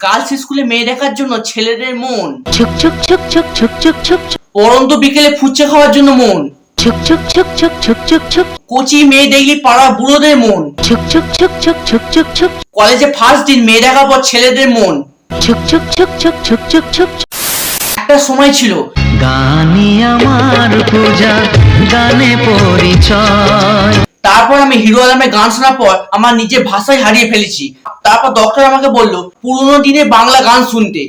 Girls স্কুলে মেয়ে দেখার জন্য ছেলেদের মন, ছুক ছুক ছুক ছুক ছুক ছুক ছুক, পরন্ত বিকেলে ফুচকা খাওয়ার জন্য মন, ছুক ছুক ছুক ছুক ছুক ছুক ছুক, কোচি মেয়ে দেখলে পাড়া বুড়োদের মন, ছুক ছুক ছুক ছুক ছুক ছুক ছুক, কলেজে ফার্স্ট দিন মেয়ে দেখার পর ছেলেদের মন। ছুক ছুক ছুক ছুক ছুক ছুক ছুক। একটা সময় ছিল গানে আমার পূজা, গানে পরিচয়। তারপর আমি হিরো আলমের গান শোনার পর আমার নিজের ভাষায় হারিয়ে ফেলেছি। তারপর ডক্টর আমাকে বলল পুরোনো দিনে বাংলা গান শুনতে।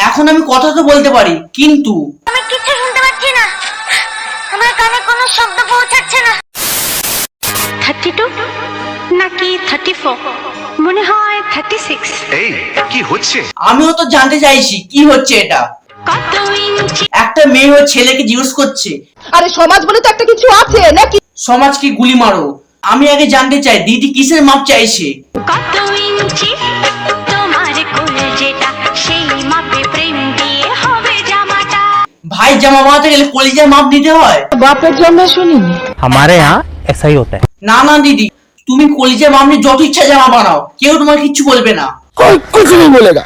এখন আমি কথা তো বলতে পারি, কিন্তু আমি কিছু শুনতে পাচ্ছি না, আমার কানে কোনো শব্দ পৌঁছাচ্ছে না। 32 নাকি 34, মনে হয় 36। এই কি হচ্ছে? আমিও তো জানতে চাইছি কি হচ্ছে এটা। কত ইঞ্চি? একটা মেয়ে ওই ছেলেকে জিজ্ঞেস করছে, আরে সমাজ বলে তো একটা কিছু আছে নাকি? সমাজকে গুলি মারো। আমি আগে জানতে চাই দিদি কিসের মাপ চাইছে। কত ইঞ্চি তোমার কোলে যেটা, সেই মাপে প্রেম দিয়ে হবে জামাটা। ভাই জামা বানাতে গেলে কলিজার মাপ নিতে হয়? বাপের জন্য শুনিনি। हमारे यहाँ ऐसा ही होता है। না না দিদি, তুমি কলিজার মাপ নিয়ে যত ইচ্ছা জামা বানাও, কেউ তোমার কিচ্ছু বলবে না। कुछ नहीं बोलेगा,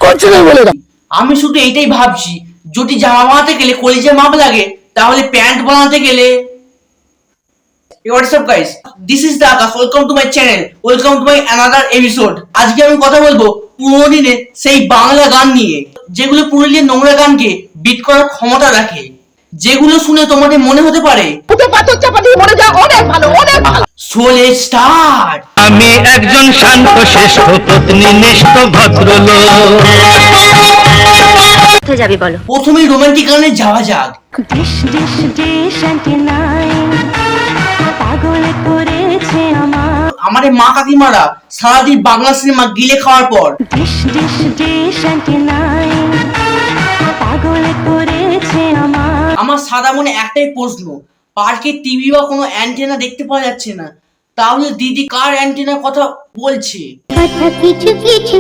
कुछ नहीं बोलेगा। আমি শুধু এইটাই ভাবছি, যদি জামা বানাতে গেলে কলিজার মাপ লাগে, তাহলে প্যান্ট বানাতে গেলে। What's up guys, this is the Akash, welcome to my channel, welcome to my another episode. আজকে আমি কথা বলবো পুরোনো দিনে সেই বাংলা গান নিয়ে, যেগুলো পুরুলিয়ার নোংরা গানকে বিট করার ক্ষমতা রাখে, যেগুলো শুনে তোমাদের মনে হতে পারে ওকে পাথর চাপা দিয়ে মরে যা, অনেক ভালো অনেক ভালো। So let's start. আমি একজন শান্ত শ্রেষ্ঠ পত্নীনিষ্ঠ ভদ্রলোক। কোথায় যাবি বলো? প্রথমেই রোমান্টিক গানে যাওয়া যাক। ডিশ ডিশ ডিশ অ্যান্টিনাইন পাগল করেছে আমার। আমাদের মা কাকিমারা সারাদিন বাংলা সিনেমা গিলে খাওয়ার পর ডিশ ডিশ ডিশ অ্যান্টিনাইন পাগল করেছে আমার। আমার সাদা মনে একটাই প্রশ্ন, পার্কে টিভি বা কোনো অ্যান্টেনা দেখতে পাওয়া যাচ্ছে না, তাহলে দিদি কার অ্যান্টেনার কথা বলছে? কথা কিছু কিছু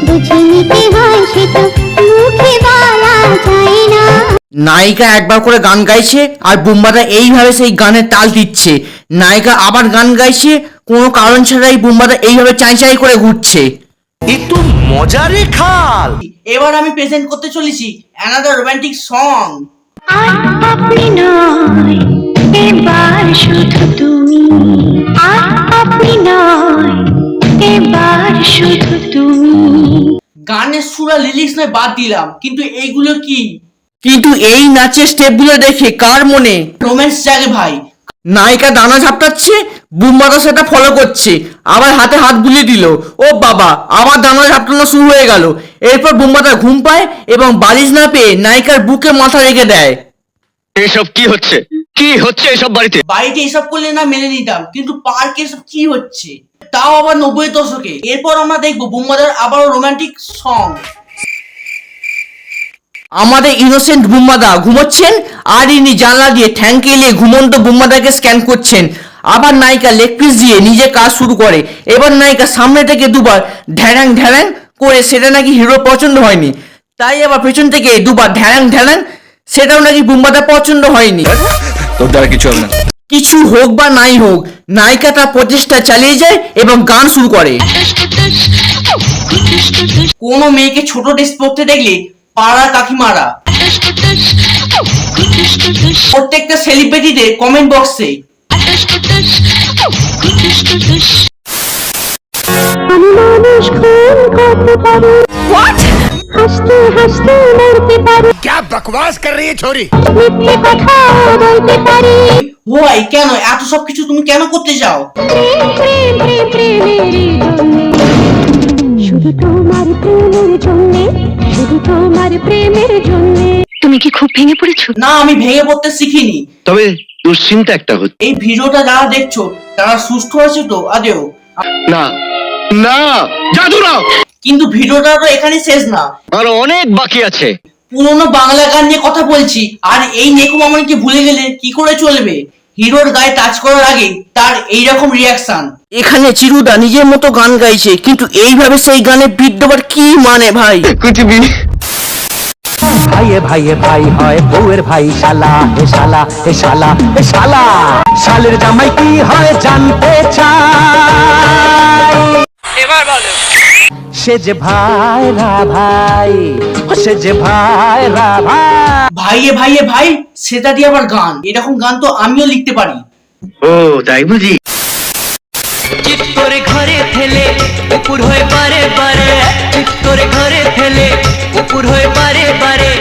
বুঝে নিতে হয়, সে তো মুখে বলা যায় না। নায়িকা একবার করে গান গাইছে আর বুম্বাদা এইভাবে সেই গানের তাল দিচ্ছে। নায়িকা আবার গান গাইছে, কোনো কারণ ছাড়াই বুম্বাদা এইভাবে চাই করে ঘুরছে। এ তো মজারে খাল। এবার আমি প্রেজেন্ট করতে চলেছি অ্যানাদার রোমান্টিক সং। আর আপনি নয় এবার শুধু তুমি, আর আপনি নয় এবার শুধু তুমি। গানের সুরা লিরিক্স নয় বাদ দিলাম, কিন্তু এইগুলো কি? কিন্তু এই নাচের স্টেপগুলো দেখে কার মনে রোম্যান্স জাগে ভাই? নায়িকা দানা ঝাপটাচ্ছে, বুম্বাদা সেটা ফলো করছে, আবার হাতে হাত বুলিয়ে দিল। ও বাবা, আবার দানা ঝাপটানো শুরু হয়ে গেল। এরপর বুম্বাদা ঘুম পায় এবং বালিশ না পেয়ে নায়িকার বুকে মাথা রেখে দেয়। এসব কি হচ্ছে? কি হচ্ছে এসব বাড়িতে? বাড়িতে এসব করলে না মেনে নিতাম, কিন্তু পার্কে এসব কি হচ্ছে, তাও আবার 90 দশকে। এরপর আমরা দেখবো বুম্বাদার আবারও রোমান্টিক সং। আমাদের ইনোসেন্ট বুম্বাদা ঘুমোচ্ছেন আর ইনি জানলা দিয়ে ঠ্যাং এলিয়ে ঘুমন্ত বুম্বাদাকে স্ক্যান করছেন। আবার নায়িকা লেগ পিস দিয়ে নিজের কাজ শুরু করে। এবার নায়িকা সামনে থেকে দুবার ঢ্যাড়াং ঢ্যাড়াং করে, সেটা নাকি হিরো পছন্দ হয়নি, তাই আবার পেছন থেকে দুবার ঢ্যাড়াং ঢ্যাড়াং, সেটাও নাকি বুম্বাদা পছন্দ হয়নি। তোর দ্বারা কিছু হবে না। কিছু হোক বা নাই হোক, নায়িকা তার প্রচেষ্টা চালিয়ে যায় এবং গান শুরু করে। কোনো মেয়েকে ছোট ড্রেস পরতে দেখলে পাড়ার কাকিমারা প্রত্যেকটা সেলিব্রিটিদের কমেন্ট বক্সে আমি মানুষ খুন করতে পারি, হাসতে হাসতে মরতে পারি, क्या बकवास कर रही है छोरी? মিথ্যে কথা বলতে পারি। ভাই কেন এত সব কিছু তুমি কেন করতে চাও? প্রেম প্রেম প্রেমেরই জন্যে, শুধু তোমার প্রেমের জন্যে, শুধু তোমার প্রেমের জন্যে। তুমি কি খুব ভেঙে পড়েছো? না, আমি ভেঙে পড়তে শিখিনি। তবে দুশ্চিন্তা একটা হচ্ছে। এই ভিডিওটা যারা দেখছো তারা সুস্থ আছে তো আদেও? না না, জাদুরা, কিন্তু ভিডিওটা তো এখানে শেষ না, আরো অনেক বাকি আছে। পুরোনো বাংলা গান নিয়ে কথা বলছি, আর এই নেকু মামনিকে ভুলে গেলে কি করে চলবে? হিরোর গায়ে টাচ করার আগে তার এইরকম রিয়াকশন। এখানে চিরুদা নিজের মতো গান গাইছে, কিন্তু এইভাবে সেই গানে বিট দেওয়ার কি মানে ভাই? কুচবি ভাইয়ে ভাইয়ে ভাই হয়, বউয়ের ভাই শালা, এ শালা এ শালা এ শালা, শালের জামাই কি হয় জানতে চাই। এবার বলো। সে যে ভাইরা ভাই, সে যে ভাইরা ভাই। ভাইয়ে ভাইয়ে ভাই, সেটা দিয়ে আবার গান। এরকম গান তো আমিও লিখতে পারি। ও তাই বুঝি? চিৎ করে ঘরে ফেলে উপর হয়ে বারে বারে, চিৎ করে ঘরে ফেলে উপর হয়ে বারে বারে,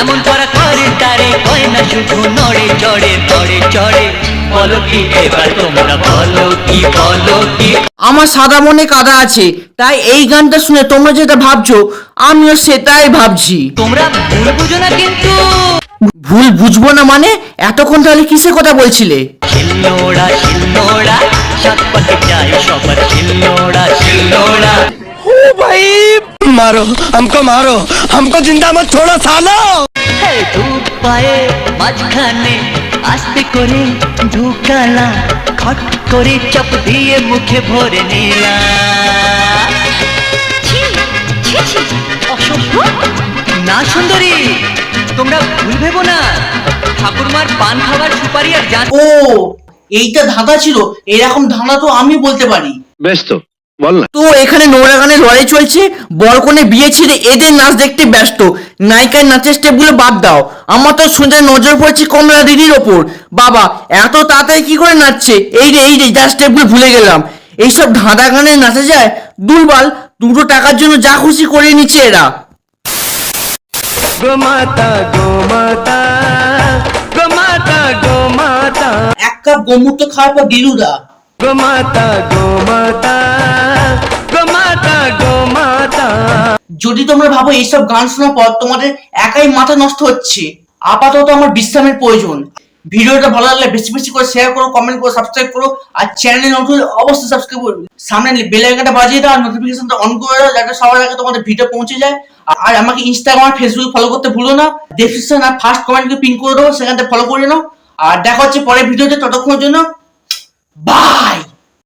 এমন করা করে তারে কয় না শুধু নড়ে চড়ে নড়ে চড়ে। বলো কি এবার তোমরা বলো কি বলো কি? আমার সাদা মনে কাদা আছে, তাই এই গানটা শুনে তোমরা যেটা ভাবছো আমিও সেটাই ভাবছি। তোমরা ভুল বুঝো না কিন্তু। ভুল বুঝবো না মানে? এতক্ষণ তাহলে কিসের কথা বলছিলে? শিলনোড়া শিলনোড়া, সাত পাকে যায় সবার শিলনোড়া শিলনোড়া। मारो हमको जिंदा मत छोड़ो सालो। দু পায়ে মাঝখানে আস্তে করে ঢুকালা, খট করে চাপ দিয়ে মুখে ভরে নিলা। ছি ছি ছি, অসভ্য। না সুন্দরী, তোমরা ভুল ভেবো না, ঠাকুরমার পান খাবার সুপারি আর জান। ও, এইটা ধাঁধা ছিল? এরকম ধাঁধা তো আমি বলতে পারি। বেশ তো, বল না। তো এখানে নোংরা গানের লড়াই চলছে, বরকনে বিয়ে ছেড়ে এদের নাচ দেখতে ব্যস্ত। নায়িকার নাচের স্টেপগুলো বাদ দাও, আমার তো শুনতে নজর পড়ছে কমলা দিদির ওপর। বাবা, এত তাড়াতাড়ি কি করে নাচছে! এই রে যা স্টেপগুলো ভুলে গেলাম। এইসব ধাঁধা গানে নাচা যায়? দুর্বল, দুটো টাকার জন্য যা খুশি করে নিচ্ছে এরা। গোমাতা গোমাতা গোমাতা গোমাতা এক কাপ গোমূত্র খাওয়ার পর দিলুদা। গোমাতা গোমাতা গোমাতা গোমাতা। যদি তোমরা ভাবো এইসব গান শোনার পর তোমাদের একাই মাথা নষ্ট হচ্ছে, আপাতত আমার বিশ্রামের প্রয়োজন। ভিডিওটা ভালো লাগলে বেশি বেশি করে শেয়ার করো, কমেন্ট করো, সাবস্ক্রাইব করো। আর চ্যানেলে নতুন হলে অবশ্যই সাবস্ক্রাইব করো। সামনে বেল আইকনটা বাজিয়ে দাও আর নোটিফিকেশনটা অন করে দাও, যাতে সবার আগে তোমাদের ভিডিও পৌঁছে যায়। আর আমাকে ইনস্টাগ্রাম আর ফেসবুক ফলো করতে ভুলো না। ডেসক্রিপশন আর ফার্স্ট কমেন্টকে পিন করে দেবো, সেখান থেকে ফলো করে নাও। আর দেখা হচ্ছে পরের ভিডিওতে, ততক্ষণের জন্য বাই।